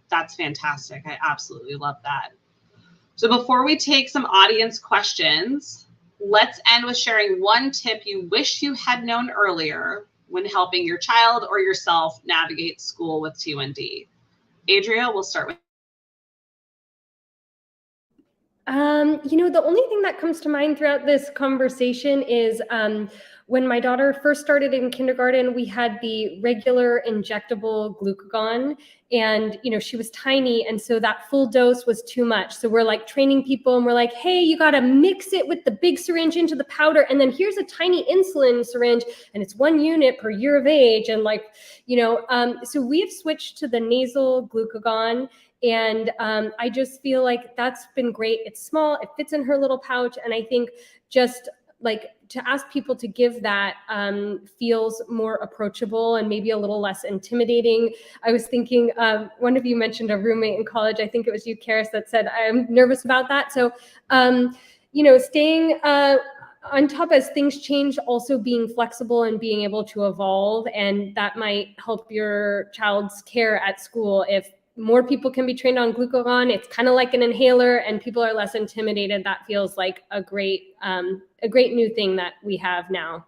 That's fantastic. I absolutely love that. So before we take some audience questions, let's end with sharing one tip you wish you had known earlier when helping your child or yourself navigate school with T1D. Adria, we'll start with. The only thing that comes to mind throughout this conversation is when my daughter first started in kindergarten, we had the regular injectable glucagon, and she was tiny, and so that full dose was too much. So we're like training people, and we're like, hey, you got to mix it with the big syringe into the powder, and then here's a tiny insulin syringe, and it's 1 unit per year of age, and so we've switched to the nasal glucagon. And I just feel like that's been great. It's small, it fits in her little pouch. And I think just like to ask people to give that feels more approachable and maybe a little less intimidating. I was thinking, one of you mentioned a roommate in college. I think it was you, Karis, that said, I'm nervous about that. So, staying on top as things change, also being flexible and being able to evolve. And that might help your child's care at school. If more people can be trained on glucagon, it's kind of like an inhaler, and people are less intimidated. That feels like a great new thing that we have now.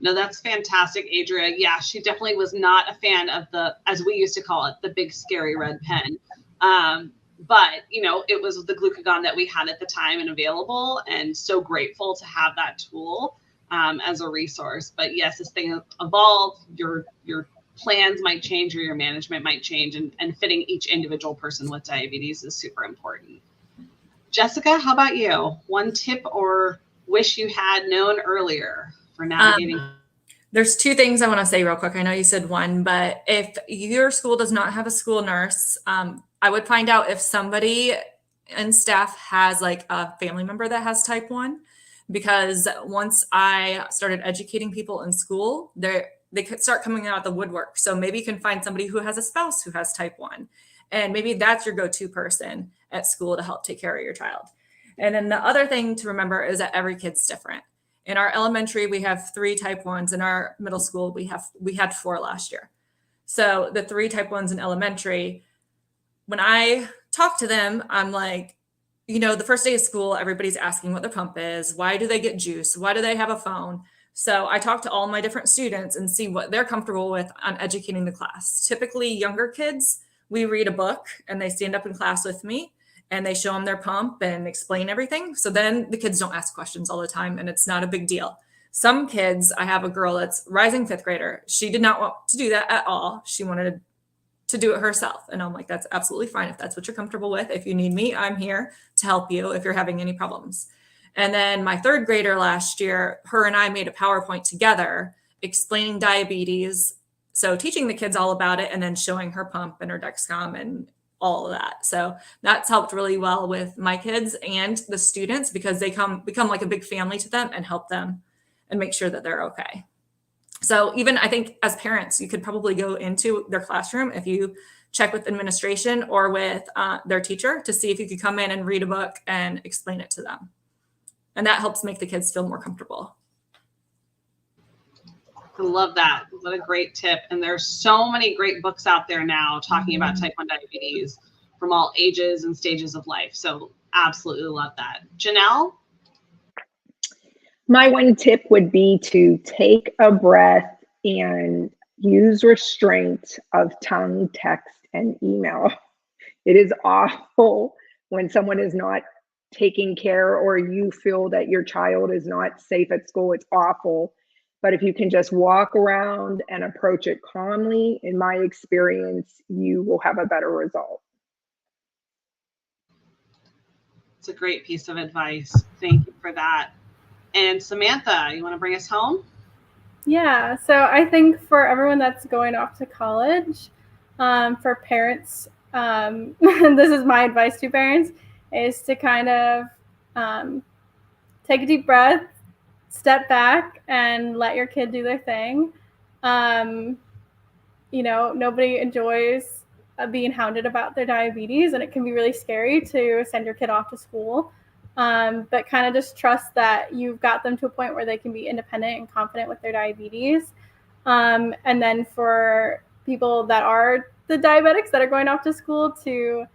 No, that's fantastic, Adria. Yeah, she definitely was not a fan of the, as we used to call it, the big scary red pen. But it was the glucagon that we had at the time and available, and so grateful to have that tool as a resource. But yes, as things evolve, your plans might change, or your management might change, and fitting each individual person with diabetes is super important. Jessica, how about you? One tip or wish you had known earlier for navigating? There's 2 things I want to say real quick. I know you said one, but if your school does not have a school nurse, I would find out if somebody in staff has like a family member that has type 1, because once I started educating people in school, they could start coming out of the woodwork. So maybe you can find somebody who has a spouse who has type 1, and maybe that's your go-to person at school to help take care of your child. And then the other thing to remember is that every kid's different. In our elementary, we have 3 type 1s. In our middle school, we had 4 last year. So the 3 type 1s in elementary, when I talk to them, I'm like, the first day of school, everybody's asking what their pump is. Why do they get juice? Why do they have a phone? So I talk to all my different students and see what they're comfortable with on educating the class. Typically younger kids, we read a book and they stand up in class with me and they show them their pump and explain everything. So then the kids don't ask questions all the time and it's not a big deal. Some kids, I have a girl that's rising 5th grader. She did not want to do that at all. She wanted to do it herself. And I'm like, that's absolutely fine. If that's what you're comfortable with, if you need me, I'm here to help you if you're having any problems. And then my 3rd grader last year, her and I made a PowerPoint together explaining diabetes. So teaching the kids all about it and then showing her pump and her Dexcom and all of that. So that's helped really well with my kids and the students, because they become like a big family to them and help them and make sure that they're okay. So even I think as parents, you could probably go into their classroom if you check with administration or with their teacher to see if you could come in and read a book and explain it to them. And that helps make the kids feel more comfortable. I love that. What a great tip. And there's so many great books out there now talking about type 1 diabetes from all ages and stages of life. So absolutely love that. Janelle? My one tip would be to take a breath and use restraint of tongue, text, and email. It is awful when someone is not taking care or you feel that your child is not safe at school. It's awful. But if you can just walk around and approach it calmly, in my experience, you will have a better result. It's a great piece of advice. Thank you for that. And Samantha, you want to bring us home? Yeah, so I think for everyone that's going off to college, for parents, this is my advice to parents, is to kind of take a deep breath, step back, and let your kid do their thing. Nobody enjoys being hounded about their diabetes, and it can be really scary to send your kid off to school. But kind of just trust that you've got them to a point where they can be independent and confident with their diabetes. And then for people that are the diabetics that are going off to school, to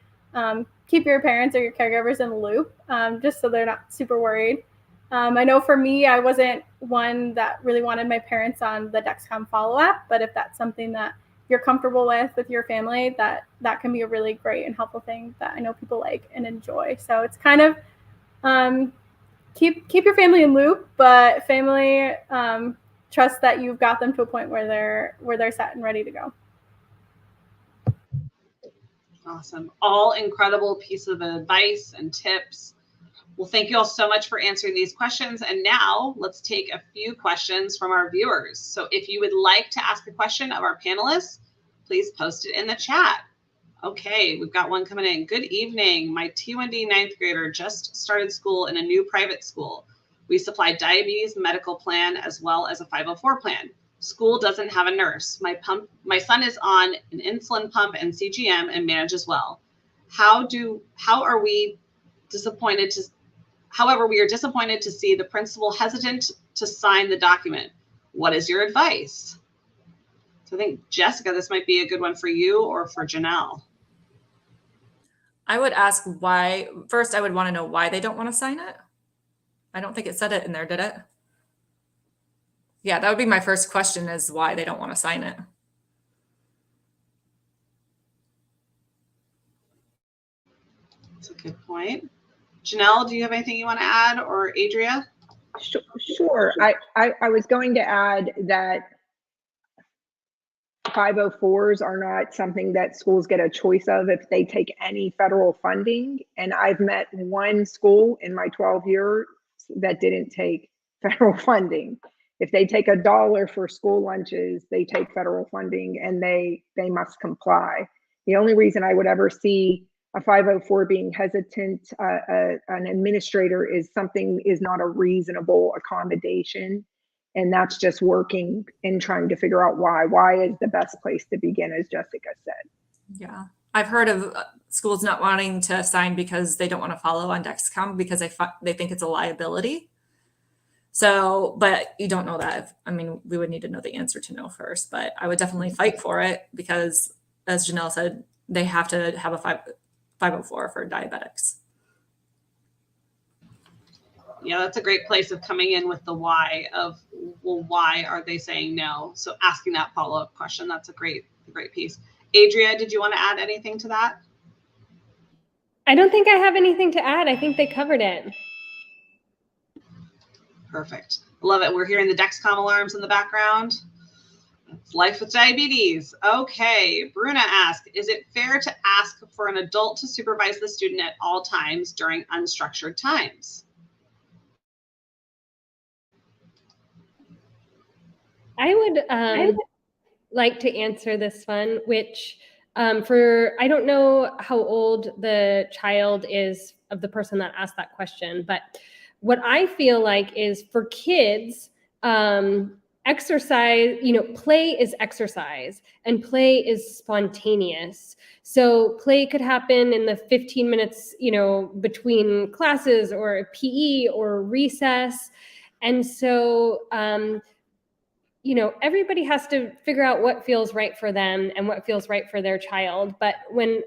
keep your parents or your caregivers in the loop, just so they're not super worried. I know for me, I wasn't one that really wanted my parents on the Dexcom follow-up, but if that's something that you're comfortable with your family, that can be a really great and helpful thing that I know people like and enjoy. So it's kind of keep your family in loop, but family trust that you've got them to a point where they're set and ready to go. Awesome. All incredible pieces of advice and tips. Well, thank you all so much for answering these questions. And now let's take a few questions from our viewers. So if you would like to ask a question of our panelists, please post it in the chat. Okay, we've got one coming in. Good evening. My T1D 9th grader just started school in a new private school. We supply diabetes medical plan as well as a 504 plan. School doesn't have a nurse. My son is on an insulin pump and CGM and manages well. However, we are disappointed to see the principal hesitant to sign the document. What is your advice? So I think, Jessica, this might be a good one for you or for Janelle. I would ask why. First, I would want to know why they don't want to sign it. I don't think it said it in there, did it? Yeah, that would be my first question, is why they don't want to sign it. That's a good point. Janelle, do you have anything you want to add, or Adria? Sure. I was going to add that 504s are not something that schools get a choice of if they take any federal funding. And I've met one school in my 12 years that didn't take federal funding. If they take $1 for school lunches, they take federal funding and they must comply. The only reason I would ever see a 504 being hesitant, an administrator, is something is not a reasonable accommodation. And that's just working and trying to figure out why. Why is the best place to begin, as Jessica said. Yeah. I've heard of schools not wanting to sign because they don't want to follow on Dexcom because they think it's a liability. So, but you don't know that. I mean, we would need to know the answer to know first, but I would definitely fight for it because, as Janelle said, they have to have a 504 for diabetics. Yeah, that's a great place of coming in with the why of, well, why are they saying no? So asking that follow-up question, that's a great piece. Adria, did you want to add anything to that? I don't think I have anything to add. I think they covered it. Perfect. Love it. We're hearing the Dexcom alarms in the background. It's life with diabetes. Okay. Bruna asked, is it fair to ask for an adult to supervise the student at all times during unstructured times? I would like to answer this one, which I don't know how old the child is of the person that asked that question, but what I feel like is for kids, exercise, play is exercise and play is spontaneous. So play could happen in the 15 minutes, between classes or PE or recess. And so, everybody has to figure out what feels right for them and what feels right for their child. But when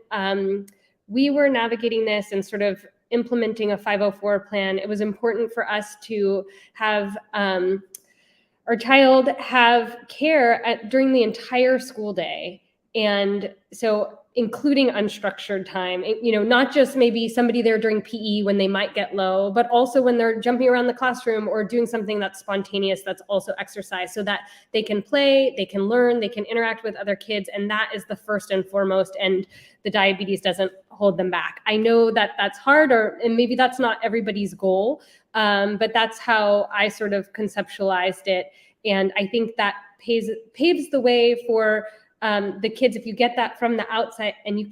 we were navigating this and sort of implementing a 504 plan, it was important for us to have our child have care during the entire school day. And so including unstructured time, not just maybe somebody there during PE when they might get low, but also when they're jumping around the classroom or doing something that's spontaneous, that's also exercise, so that they can play, they can learn, they can interact with other kids. And that is the first and foremost. And the diabetes doesn't hold them back. I know that that's hard, and maybe that's not everybody's goal, but that's how I sort of conceptualized it. And I think that paves the way for the kids, if you get that from the outset and you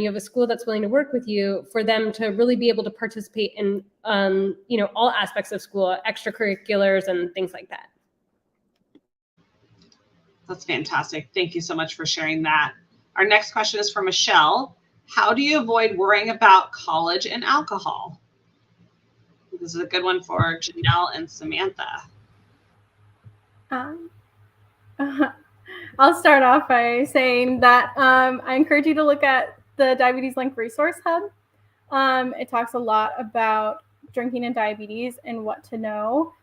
have a school that's willing to work with you, for them to really be able to participate in, all aspects of school, extracurriculars and things like that. That's fantastic. Thank you so much for sharing that. Our next question is from Michelle. How do you avoid worrying about college and alcohol? This is a good one for Janelle and Samantha. I'll start off by saying that I encourage you to look at the Diabetes Link Resource Hub. It talks a lot about drinking and diabetes and what to know.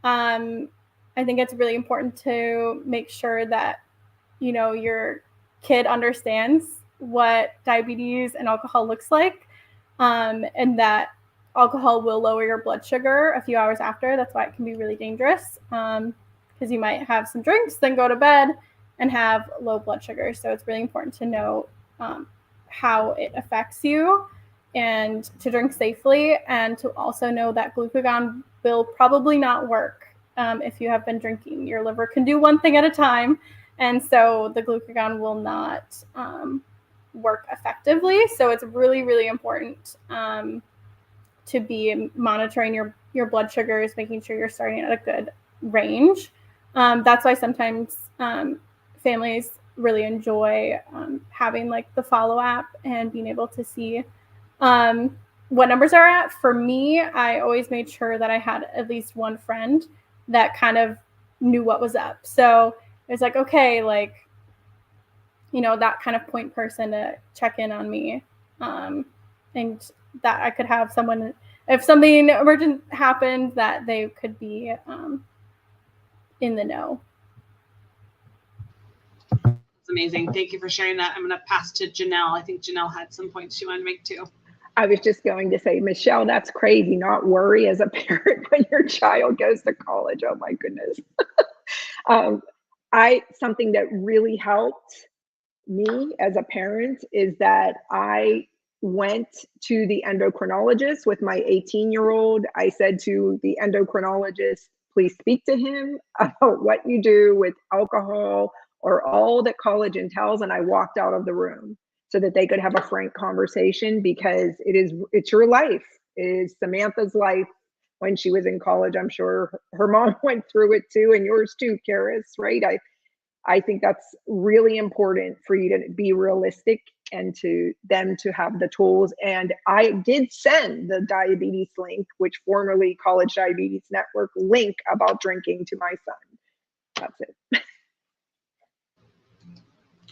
I think it's really important to make sure that, your kid understands what diabetes and alcohol looks like, and that alcohol will lower your blood sugar a few hours after. That's why it can be really dangerous, because you might have some drinks, then go to bed and have low blood sugar. So it's really important to know how it affects you and to drink safely, and to also know that glucagon will probably not work if you have been drinking. Your liver can do one thing at a time, and so the glucagon will not work effectively. So it's really, really important to be monitoring your blood sugars, making sure you're starting at a good range. That's why sometimes families really enjoy having like the Follow app and being able to see what numbers are at. For me, I always made sure that I had at least one friend that kind of knew what was up. So it's like, okay, like, that kind of point person to check in on me, and that I could have someone, if something emergent happened, that they could be in the know. That's amazing. Thank you for sharing that. I'm going to pass to Janelle. I think Janelle had some points she wanted to make too. I was just going to say, Michelle, that's crazy. Not worry as a parent when your child goes to college. Oh my goodness. Something that really helped me as a parent is that I went to the endocrinologist with my 18-year-old. I said to the endocrinologist, please speak to him about what you do with alcohol or all that college entails. And I walked out of the room so that they could have a frank conversation, because it's your life. It is Samantha's life when she was in college. I'm sure her mom went through it too, and yours too, Karis, right? I think that's really important for you to be realistic and to them to have the tools. And I did send the Diabetes Link, which formerly College Diabetes Network, link about drinking to my son. That's it.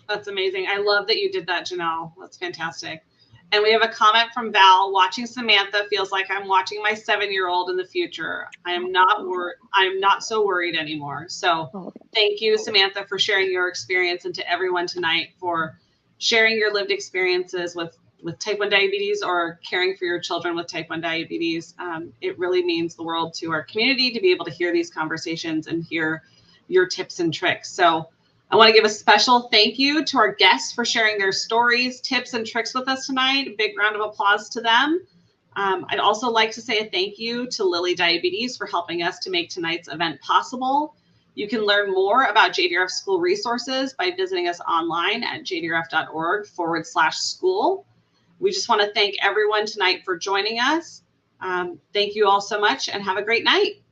That's amazing. I love that you did that, Janelle. That's fantastic. And we have a comment from Val. Watching Samantha feels like I'm watching my 7-year-old in the future. I'm not so worried anymore. So thank you, Samantha, for sharing your experience, and to everyone tonight for sharing your lived experiences with type 1 diabetes or caring for your children with type 1 diabetes. It really means the world to our community to be able to hear these conversations and hear your tips and tricks. So I want to give a special thank you to our guests for sharing their stories, tips, and tricks with us tonight. A big round of applause to them. I'd also like to say a thank you to Lilly Diabetes for helping us to make tonight's event possible. You can learn more about JDRF school resources by visiting us online at jdrf.org/school. We just want to thank everyone tonight for joining us. Thank you all so much and have a great night.